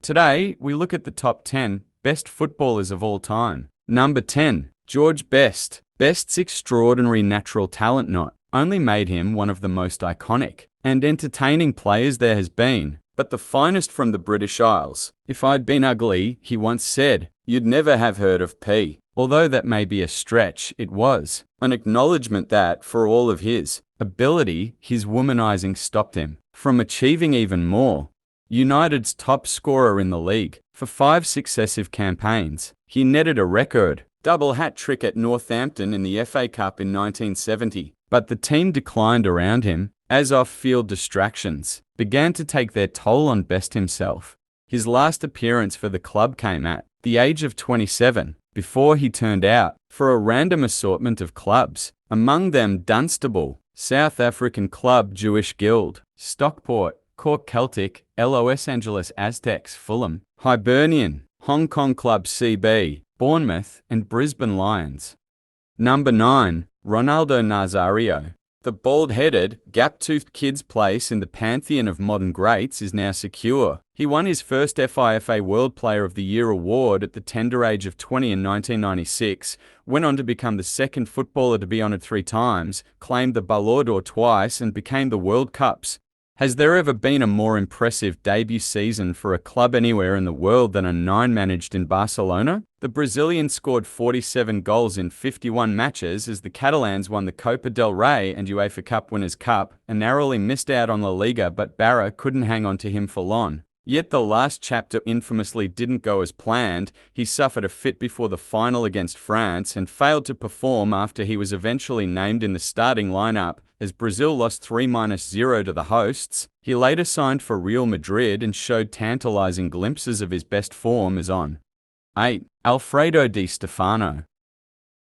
Today, we look at the top 10 best footballers of all time. Number 10. George Best. Best's extraordinary natural talent not only made him one of the most iconic and entertaining players there has been, but the finest from the British Isles. If I'd been ugly, he once said, you'd never have heard of P. Although that may be a stretch, it was an acknowledgement that, for all of his ability, his womanizing stopped him from achieving even more. United's top scorer in the league for 5 successive campaigns, he netted a record double hat-trick at Northampton in the FA Cup in 1970, but the team declined around him as off-field distractions began to take their toll on Best himself. His last appearance for the club came at the age of 27, before he turned out for a random assortment of clubs, among them Dunstable, South African club Jewish Guild, Stockport, Cork Celtic, Los Angeles Aztecs, Fulham, Hibernian, Hong Kong club CB, Bournemouth, and Brisbane Lions. Number 9. Ronaldo Nazario. The bald-headed, gap-toothed kid's place in the pantheon of modern greats is now secure. He won his first FIFA World Player of the Year award at the tender age of 20 in 1996, went on to become the second footballer to be honoured 3 times, claimed the Ballon d'Or twice, and became the World Cups. Has there ever been a more impressive debut season for a club anywhere in the world than a 9 managed in Barcelona? The Brazilian scored 47 goals in 51 matches as the Catalans won the Copa del Rey and UEFA Cup Winners' Cup, and narrowly missed out on La Liga, but Barra couldn't hang on to him for long. Yet the last chapter infamously didn't go as planned. He suffered a fit before the final against France and failed to perform after he was eventually named in the starting lineup as Brazil lost 3-0 to the hosts. He later signed for Real Madrid and showed tantalizing glimpses of his best form as on. 8. Alfredo Di Stefano.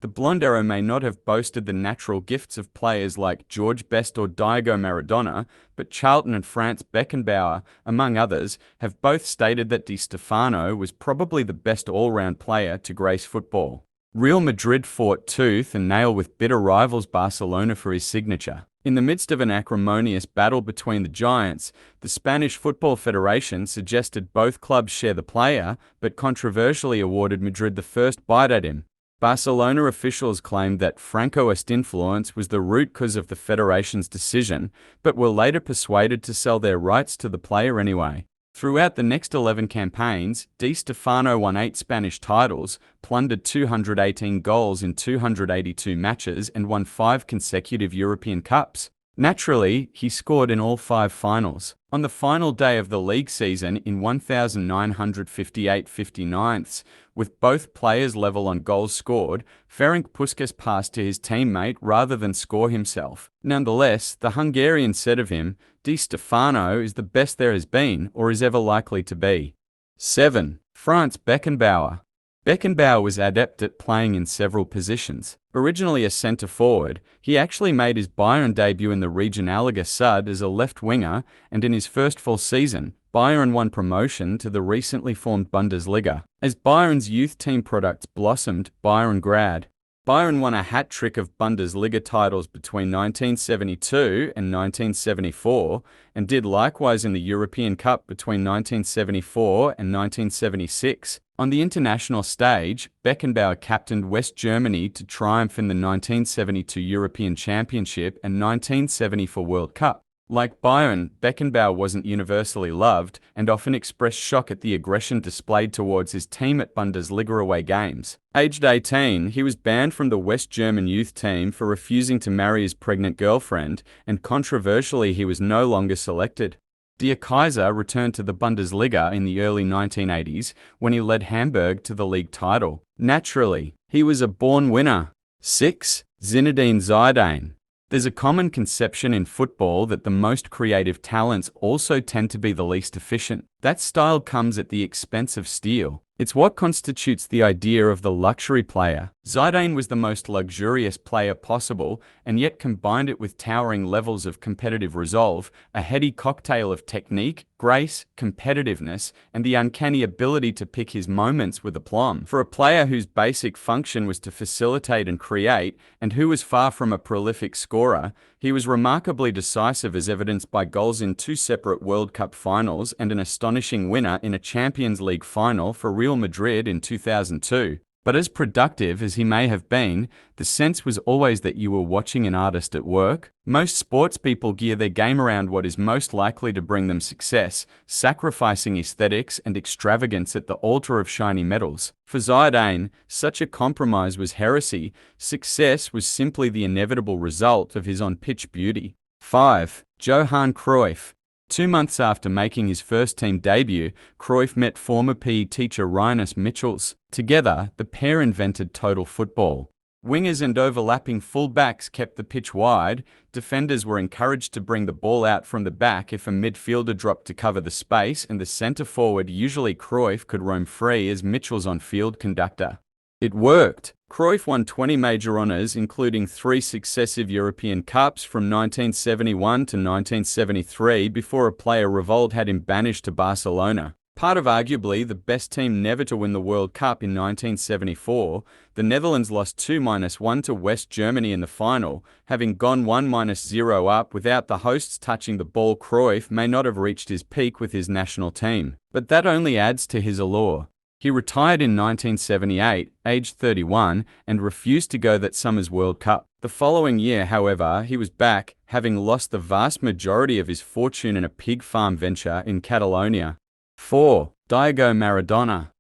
The blonde arrow may not have boasted the natural gifts of players like George Best or Diego Maradona, but Charlton and Franz Beckenbauer, among others, have both stated that Di Stefano was probably the best all-round player to grace football. Real Madrid fought tooth and nail with bitter rivals Barcelona for his signature. In the midst of an acrimonious battle between the giants, the Spanish Football Federation suggested both clubs share the player, but controversially awarded Madrid the first bite at him. Barcelona officials claimed that Francoist influence was the root cause of the federation's decision, but were later persuaded to sell their rights to the player anyway. Throughout the next 11 campaigns, Di Stefano won 8 Spanish titles, plundered 218 goals in 282 matches, and won 5 consecutive European Cups. Naturally, he scored in all 5 finals. On the final day of the league season in 1958-59, with both players level on goals scored, Ferenc Puskás passed to his teammate rather than score himself. Nonetheless, the Hungarian said of him, Di Stefano is the best there has been or is ever likely to be. 7. Franz Beckenbauer. Beckenbauer was adept at playing in several positions. Originally a centre-forward, he actually made his Bayern debut in the Regionalliga Süd as a left winger, and in his first full season, Bayern won promotion to the recently formed Bundesliga. As Bayern's youth team products blossomed, Bayern Grad. Bayern won a hat-trick of Bundesliga titles between 1972 and 1974, and did likewise in the European Cup between 1974 and 1976. On the international stage, Beckenbauer captained West Germany to triumph in the 1972 European Championship and 1974 World Cup. Like Bayern, Beckenbauer wasn't universally loved and often expressed shock at the aggression displayed towards his team at Bundesliga away games. Aged 18, he was banned from the West German youth team for refusing to marry his pregnant girlfriend, and controversially he was no longer selected. Der Kaiser returned to the Bundesliga in the early 1980s when he led Hamburg to the league title. Naturally, he was a born winner. 6. Zinedine Zidane. There's a common conception in football that the most creative talents also tend to be the least efficient. That style comes at the expense of steel. It's what constitutes the idea of the luxury player. Zidane was the most luxurious player possible, and yet combined it with towering levels of competitive resolve, a heady cocktail of technique, grace, competitiveness, and the uncanny ability to pick his moments with aplomb. For a player whose basic function was to facilitate and create, and who was far from a prolific scorer, he was remarkably decisive, as evidenced by goals in 2 separate World Cup finals and an astonishing winner in a Champions League final for Real Madrid in 2002. But as productive as he may have been, the sense was always that you were watching an artist at work. Most sports people gear their game around what is most likely to bring them success, sacrificing aesthetics and extravagance at the altar of shiny medals. For Zidane, such a compromise was heresy. Success was simply the inevitable result of his on-pitch beauty. 5. Johan Cruyff. 2 months after making his first-team debut, Cruyff met former PE teacher Rinus Michels. Together, the pair invented total football. Wingers and overlapping full-backs kept the pitch wide, defenders were encouraged to bring the ball out from the back if a midfielder dropped to cover the space, and the centre-forward, usually Cruyff, could roam free as Michels' on-field conductor. It worked. Cruyff won 20 major honours, including 3 successive European Cups from 1971 to 1973 before a player revolt had him banished to Barcelona. Part of arguably the best team never to win the World Cup in 1974, the Netherlands lost 2-1 to West Germany in the final, having gone 1-0 up without the hosts touching the ball. Cruyff may not have reached his peak with his national team, but that only adds to his allure. He retired in 1978, aged 31, and refused to go that summer's World Cup. The following year, however, he was back, having lost the vast majority of his fortune in a pig farm venture in Catalonia. 4. Diego Maradona.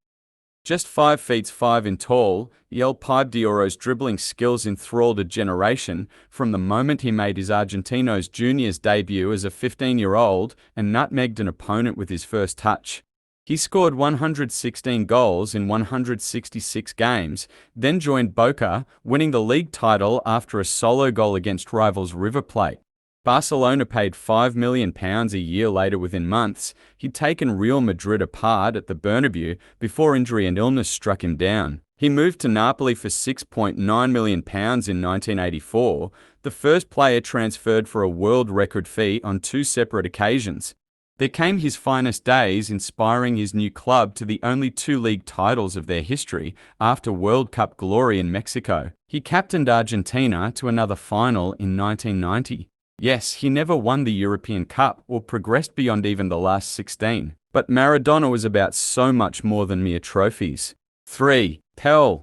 Just 5 feet 5 tall, El Pibe de Oro's dribbling skills enthralled a generation from the moment he made his Argentinos Juniors debut as a 15-year-old and nutmegged an opponent with his first touch. He scored 116 goals in 166 games, then joined Boca, winning the league title after a solo goal against rivals River Plate. Barcelona paid £5 million a year later. Within months, he'd taken Real Madrid apart at the Bernabeu before injury and illness struck him down. He moved to Napoli for £6.9 million in 1984, the first player transferred for a world record fee on 2 separate occasions. There came his finest days, inspiring his new club to the only 2 league titles of their history after World Cup glory in Mexico. He captained Argentina to another final in 1990. Yes, he never won the European Cup or progressed beyond even the last 16. But Maradona was about so much more than mere trophies. 3. Pele.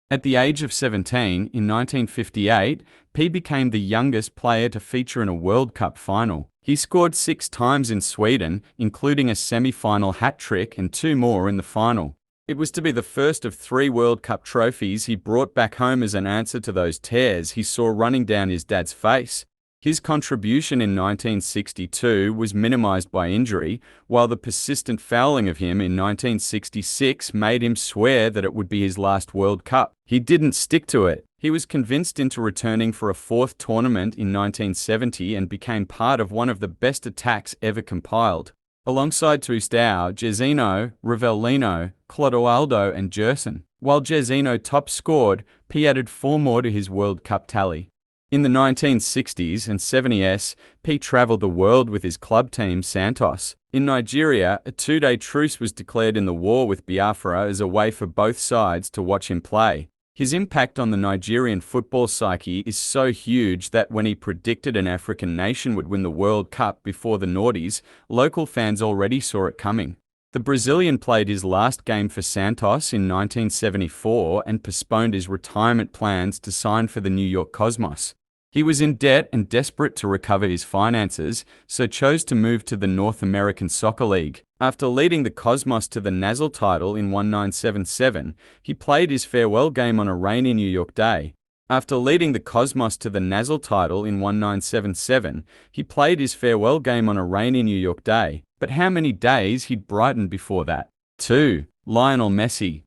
At the age of 17, in 1958, P became the youngest player to feature in a World Cup final. He scored 6 times in Sweden, including a semi-final hat-trick and 2 more in the final. It was to be the first of 3 World Cup trophies he brought back home as an answer to those tears he saw running down his dad's face. His contribution in 1962 was minimised by injury, while the persistent fouling of him in 1966 made him swear that it would be his last World Cup. He didn't stick to it. He was convinced into returning for a 4th tournament in 1970 and became part of one of the best attacks ever compiled. Alongside Tostão, Jairzinho, Rivellino, Clodoaldo and Gerson. While Jairzinho top scored, P added 4 more to his World Cup tally. In the 1960s and 70s, P travelled the world with his club team Santos. In Nigeria, a 2-day truce was declared in the war with Biafra as a way for both sides to watch him play. His impact on the Nigerian football psyche is so huge that when he predicted an African nation would win the World Cup before the noughties, local fans already saw it coming. The Brazilian played his last game for Santos in 1974 and postponed his retirement plans to sign for the New York Cosmos. He was in debt and desperate to recover his finances, so chose to move to the North American Soccer League. After leading the Cosmos to the National title in 1977, he played his farewell game on a rainy New York day. After leading the Cosmos to the National title in 1977, he played his farewell game on a rainy New York day. But how many days he'd brightened before that? 2. Lionel Messi.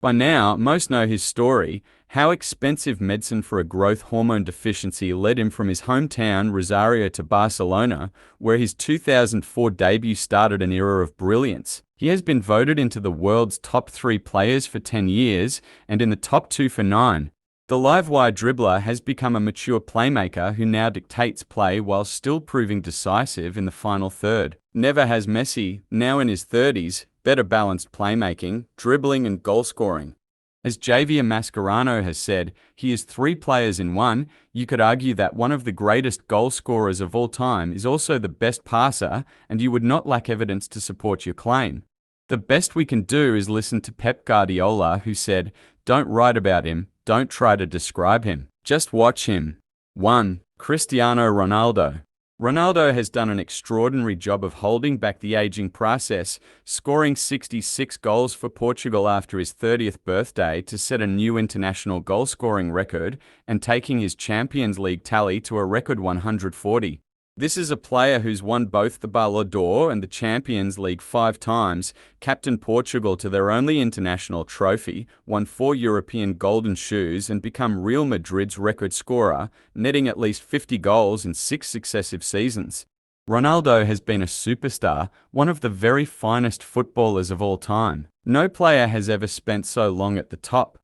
By now, most know his story, how expensive medicine for a growth hormone deficiency led him from his hometown Rosario to Barcelona, where his 2004 debut started an era of brilliance. He has been voted into the world's top 3 players for 10 years, and in the top 2 for 9. The live-wire dribbler has become a mature playmaker who now dictates play while still proving decisive in the final third. Never has Messi, now in his 30s, better balanced playmaking, dribbling and goal scoring. As Javier Mascherano has said, he is three players in one. You could argue that one of the greatest goal scorers of all time is also the best passer, and you would not lack evidence to support your claim. The best we can do is listen to Pep Guardiola, who said, "Don't write about him, don't try to describe him. Just watch him." 1. Cristiano Ronaldo. Ronaldo has done an extraordinary job of holding back the aging process, scoring 66 goals for Portugal after his 30th birthday to set a new international goal-scoring record and taking his Champions League tally to a record 140. This is a player who's won both the Ballon d'Or and the Champions League 5 times, captained Portugal to their only international trophy, won 4 European Golden Shoes and become Real Madrid's record scorer, netting at least 50 goals in 6 successive seasons. Ronaldo has been a superstar, one of the very finest footballers of all time. No player has ever spent so long at the top.